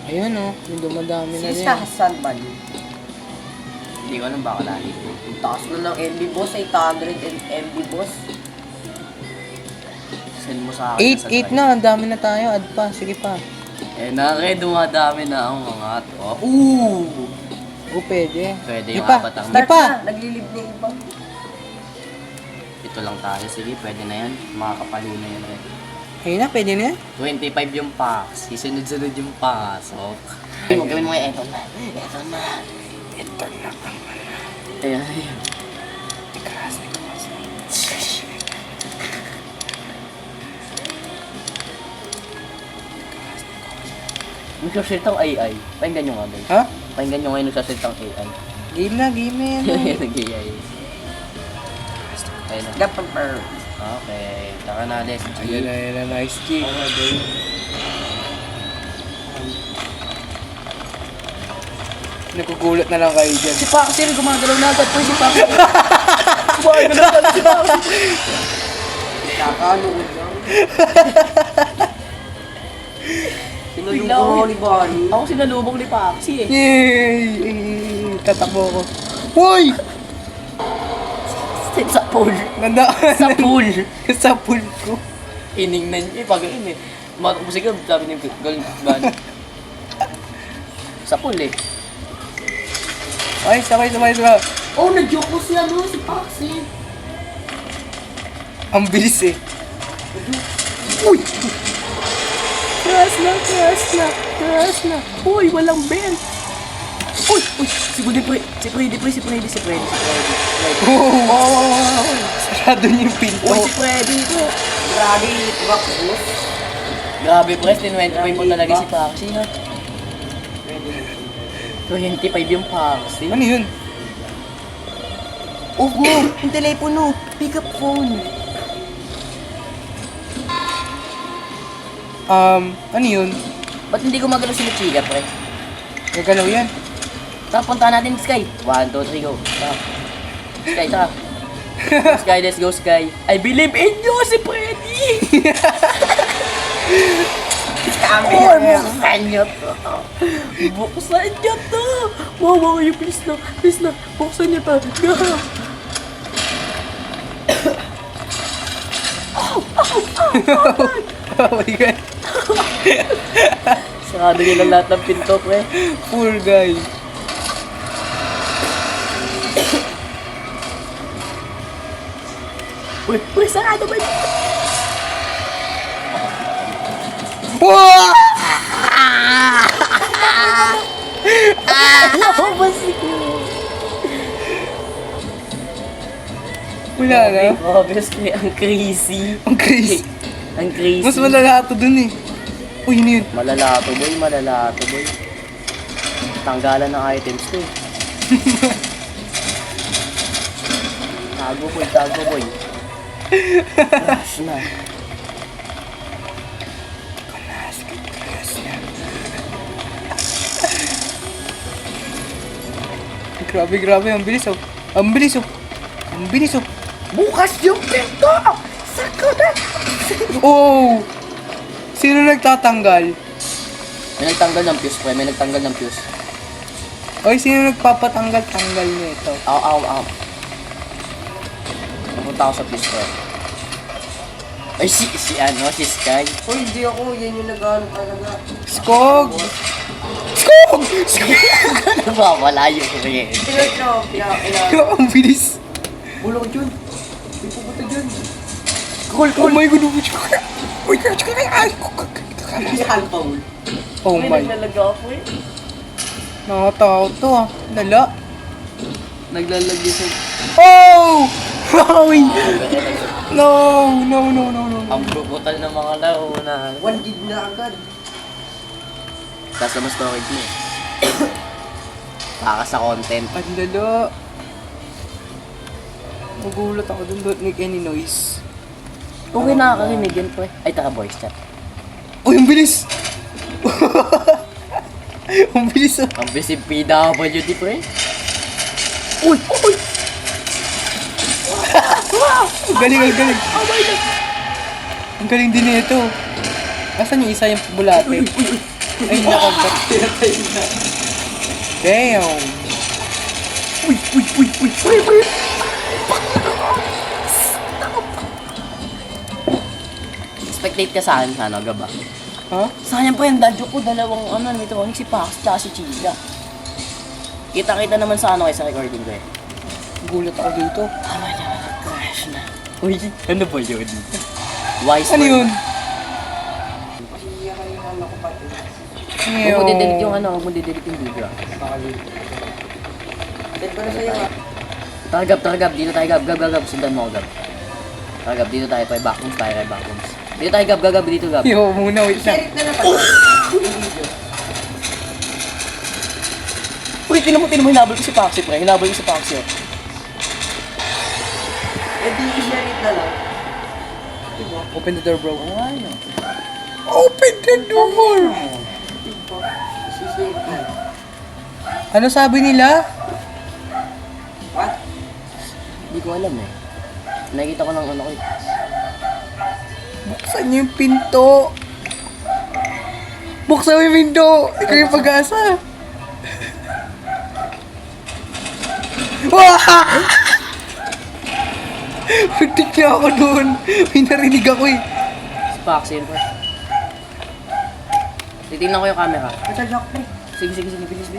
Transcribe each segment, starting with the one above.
Ayun oh, yung dumadami na Si rin. Hassan ba yun? Hindi ko alam baka lagi. Ang taas na ng MB boss, 800 MB boss. Send mo sa akin. 8 na, ang dami na tayo. Add pa, sige pa. Eh dumadami na ang mga to. Ooh! O, pwede. Pwede Di yung pa, apat ang... di pa. Naglilib na iba. Ito lang tayo. Sige, pwede na yan. Makakapalo na yan. Ayun na, pwede na yan. 25 yung packs. Isunod-sunod yung pasok. Gawin mo yung eto na. Eto na. Ito na ang Ayan, ayan. Nagsasaltang AI. Pakinggan nyo nga guys. Ha? Pakinggan nyo ngayon nagsasaltang AI. Game na yan. Ayan, nag-AI. Ayun na. Dapat per. Okay. Taka na, let's Ayan na, nice kick. Nagugulat na lang kayo dyan. Si Paxil, gumagalaw na agad po si Paxil. Kakanood lang. Sinalubong ni Bonnie. Ako sinalubong ni Paxi eh. Yay! Tatakbo ko. Hoy! Sa pool. Nanda Sa pool. sa pool ko. Iningnan niya eh, pag-in eh. Musik ka, sabi niya, galing gano'n. Sa pool eh. Ay, sabay. Oh, na-joke ko siya no, si Paxi. Ang bilis eh. Uy! Crash na. Uy, walang bell. Uy! Si Freddy. Oh! Sarado niyo yung pinto. Uy, si Freddy ko. Grabe, rock boss. Grabe, press, tinuwentipay mo talaga si Paxi ha. 25 yung Paxi. Ano yun? Off mo! Yung telepono! Pick up phone! Ano yun? Ba't hindi gumagalaw si Lucia, pre? Gagalaw yan. Tara, punta natin Sky. 1, 2, 3, go. Tara. Sky, tara. Sky, let's go, Sky. I believe in you, si Freddy! Oh, buksan niyo to. Buksan niyo to. Wow, you please na. Buksan niyo to. Go. Oh my God. Sarado niyo lang lahat ng pinto, pre. Poor guy. Uy, sarado ba yun? Wow! Wala na. Obviously, ang crazy. Ang crazy. Ang crazy. Mas malala ito dun eh. Uy, yun yun. Malala to, boy. Tanggalan ng items to eh. Tago, boy. Crash na. Grabe. Ang bilis oh. Ang bilis oh. Bukas yung pinto! Sako na! Oh! Sino nagtatanggal? May nagtanggal ng fuse, pre. May nagtanggal ng fuse. Oy, sino nagpapatanggal nito? Aw. Pupunta ako sa fuse, pre. Ay, si Sky. Oh, hindi ako, yan yung nag-ano talaga. Skog! Nawawala yung pre. Ang bilis. Bulong dyan. May pupunta dyan. Oh my God. Uy, Yan, Paul. oh May my. naglalaga ako eh. Nakatawa to ah. Lala. Naglalagay sa... Oh! Hoy! No. Ang brutal ng mga laro na... 1 gig na agad. Tapos naman storage mo. Para sa content. Ang lala. Magulat ako dun. Don't make any noise. Okay, nakakarinig yan, pre. Ay, taka voice chat. Uy, ang bilis! Ang bilis oh. Ang busy PWD, pre. Uy! Ang galing. Oh my God! Ang galing din nito. Nasaan yung isa yung bulate? Ay, nakagat. Pinatay na. Damn. Uy! Pre! Spectate ka sa akin, ano, gaba? Ha? Sayang pa yung dadyo ko, dalawang ano, animatronic, si Pax, tsaka si Chida. Kita-kita naman sa ano kayo sa recording ko eh. Gulat ako dito. Tama niya, nag-crash na. Uy, ano ba yun? Wise Ano word. yun? Huwag mo didelete yung ano, huwag mo didelete yung video. Send ko na sa'yo ah. Taragab, dito tayo gab, sundan mo ako gab. Taragab, dito tayo, kay Backrooms tayo, kay Backrooms. Dito tayo gab, dito gab. Yo, muna, wait lang. Share it na lang pala. Yung video. Uy, tinan mo, hinabol ko si Paxi, pre. Hinabol ko si Paxi. Eh di i-share it na lang. Open the door, bro. Ano? Open the door! I-share it na lang. Ano sabi nila? What? Hindi ko alam eh. Nakikita ko ng ano ko eh. Buksan niyo yung pinto. Buksan mo yung pinto. Ikaw yung pag-asa. Wah! Pitik na ako doon. May narinig ako eh. Si Paxi yun, pre. Titignan ko yung camera. Basta lock pre. Sige, bilis.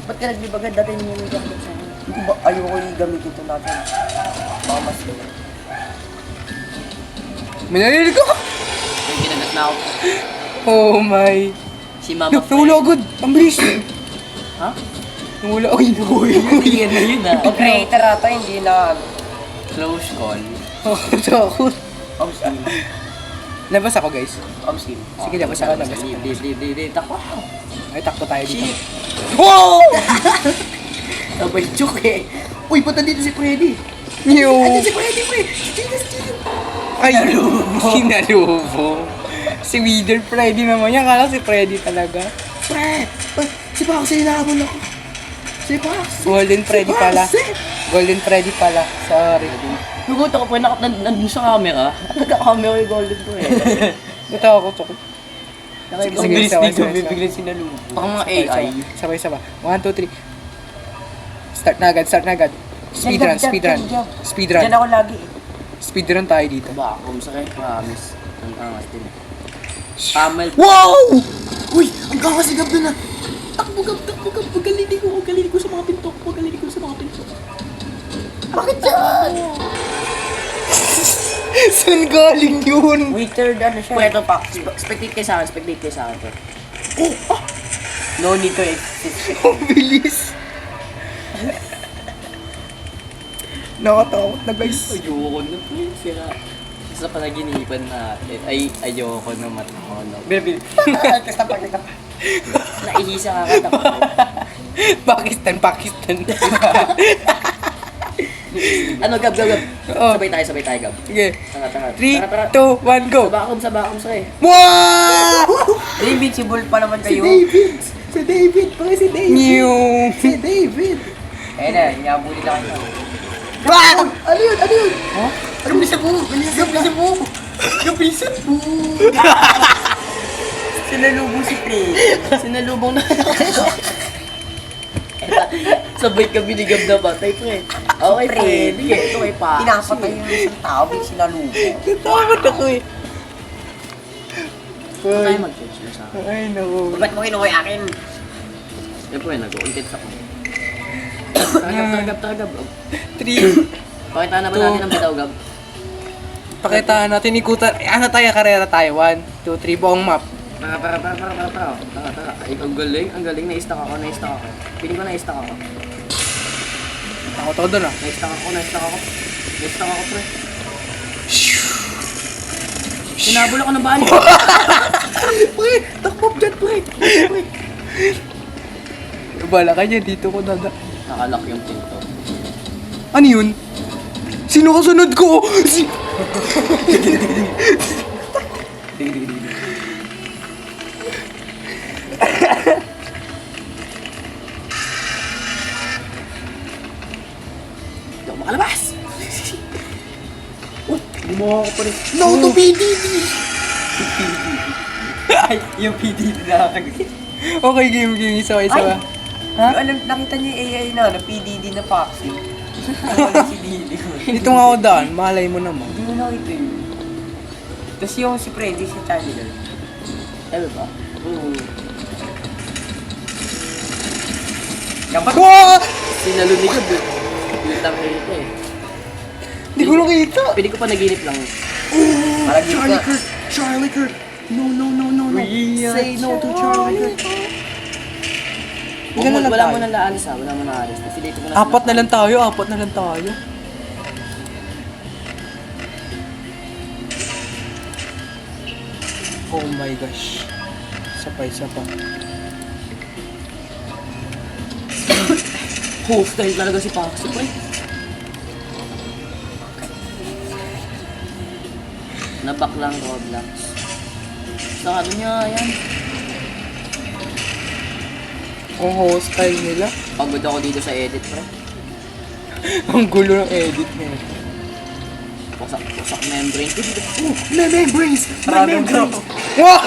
Ba't ka nagbibagad? Dati niyo yung gamit sa akin. Hindi ba ayoko yung gamitin ito natin. Baka mas May narinig ako. Uy, kinagat na ako. Oh my. Si Mama Nawala agad. Ang bilis. Ha? Nawala. Uy, Yan na yun ah. operator ata hindi na Close call. Takot. Obskin. Labas ako, guys. Obskin. Sige, labas ako, labas ako. Leave. Takwa. Ay, takbo tayo dito. Shit. Wow! Sabay joke eh. Uy, ba't nandito si Freddy? Yo! Si Freddy, pre! Ay, sinalubo. Si Wither Freddy naman yan. Kala si Freddy talaga. Pre! Si Paxi, hinahabol ako. Si Paxi. Golden Freddy pala. Golden Freddy pala. Sorry. Nagulat ako po, nandun sa camera. Nagka-camera yung golden ko eh. Ito ako, Chok. Sige, Sige, bilis sabay, dito, sabay, bibiglan sinalubo. Baka mga AI. Sabay. 1, 2, 3. Start na agad. Speedrun. Diyan ako lagi eh. Speedrun tayo dito. Bakom sa kayo, promise. Ang angas din. Camel. Wow! Uy! Ang kakasigab doon ah! Takbo gab! Pagalinig ko sa mga pinto. Bakit yan? Saan galing yun? Withered ano siya. Pwede pa. Spectate kayo sa akin, pre. No need to exist. Ang bilis. Nakatakot na, guys. Ayoko na, pre. Sira. Sa panaginipan natin. Ayoko na matulog. Bilis. Pakita pa. Naihisa ka katakot. Pakistan. Ano, Gab? Oo. Sabay tayo, Gab. Sige. Tara. 3, 2, 1, go! Sa bakom sa eh. Wow! Invincible pa naman kayo. Si David! New! David! Eh na, inabuli lang ako. Wow! Ano yun? Huh? Ano bisa mo? Gabisan mo! Sinalubong si Pre. Sinalubong na. Sabay kami ni Gab na batay, pre. Okay, pre. Sige, ito kay pa. Pinapatay yung isang tao, may sinalubong. Natakot ako eh. Huwag tayo mag-judge na sa akin. Ay, naku. Ba't mo kinuha yung akin? Eh, pre, nag-content ako. Tagab. 3. Pakita naman natin ang bitaw, Gab. Pakitaan natin ikutan. Ano tayo, karera tayo. 1, 2, 3, buong map. Tara. Ay, ang galing. Na-stack ako. Piling ko na-stack ako. Takot ako doon ah. Na-stack ako, pre. Sinabol ako ng bali. Pre, takbo dyan, pre. Bala ka dyan, dito ko dada. Nakalock yung pinto. Ano yun? Sino kasunod ko? Hindi ako makalabas! Uy, gumawa ko pa rin. No to PDD! Ay, yung PDD na Okay, game. Isa. Ay! Ha? Alam, nakita niyo yung AI na PDD na Paxi. Wala si Didi. Dito nga ako daan, malay mo naman. Hindi mo nakita yun. Tapos yung si Freddy, si Tyler. Ano ba? Dapat Wow! Sinalunig ko. Lutang rito eh. Hindi ko nakita. Pwede ko pa naginip lang. Malagit ka. Charlie Kirk! No. Say no to Charlie Kirk. Ilan na lang Wala tayo? mo nang laalis ha. Wala mo nang aalis. Kasi dito ko na Apat na lang tayo. Oh my gosh. Isa pa. Hostile talaga si Paxi pre. Nabak lang Roblox. Sa ano niya yan? Ang hostile nila. Pagod ako dito sa edit pre. Ang gulo ng edit nila. Wasak membrane ko dito. Oh, may membranes! May Maraming membranes! Wow!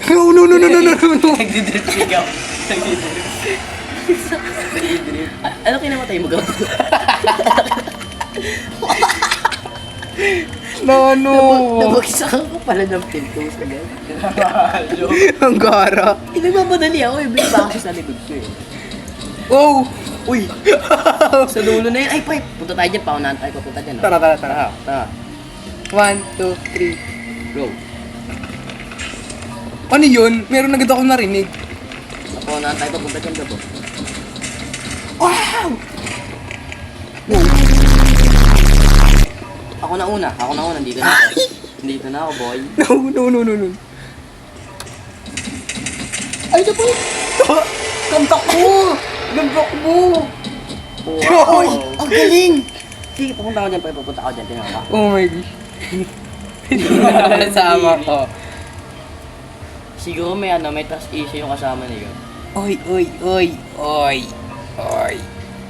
No. Nagdidrip sigaw. Nagdidrip. Ano kinamatay mo gaw? No. Nabagsak ako pala ng pinto sa gan. Ang gara. Nagmamadali ako eh. Bigla ako sa likod ko eh. Oh! Uy! Sa dulo na yun. Ay, pre! Punta tayo dyan. Paunahan tayo papunta dyan. Tara. Tara. 1, 2, 3. Go. Ano yun? Meron agad ako narinig. Paunahan tayo papunta dyan. Gabo. Wow! Ako na una. Dito na ako. Dito na ako, boy. No. Ay, ito po! Gambak mo! Wow! Ang galing! Sige, pupunta ako dyan, pre. Pupunta ako dyan. Tingnan ko. Oh my gosh. Kasama ko. Siguro may trust issue yung kasama niyo. Oy.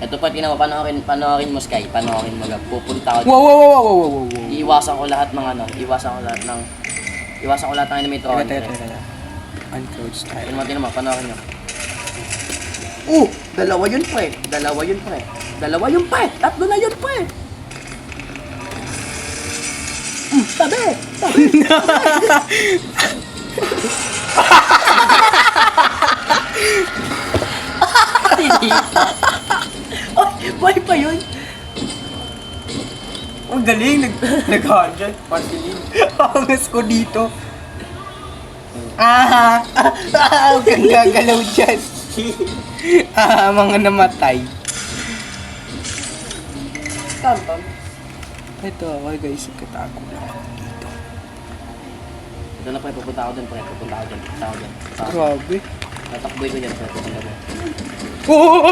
Ito pa, tingnan mo, panoorin mo, Sky. Panoorin mo lang. Pupunta ako dyan. Wow. Iiwasan ko lahat ng iwasan ko lahat ng animatronic. Teka. Unclosed style. Tingnan mo, panoorin nyo. Dalawa yun, pre. Tatlo na yun, pre. Tabi! Buhay pa yun. Ang galing, nag-100. Pasilin. Angas ko dito. Ang gagalaw dyan. Mga namatay. Tantan. Ito ako guys, katago lang ako dito. Ito na, pre. Pupunta ako dyan. Grabe. Tatakboy ko dyan, pre. Pupunta ko. Oh!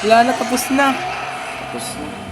Wala na, tapos na. Tapos na.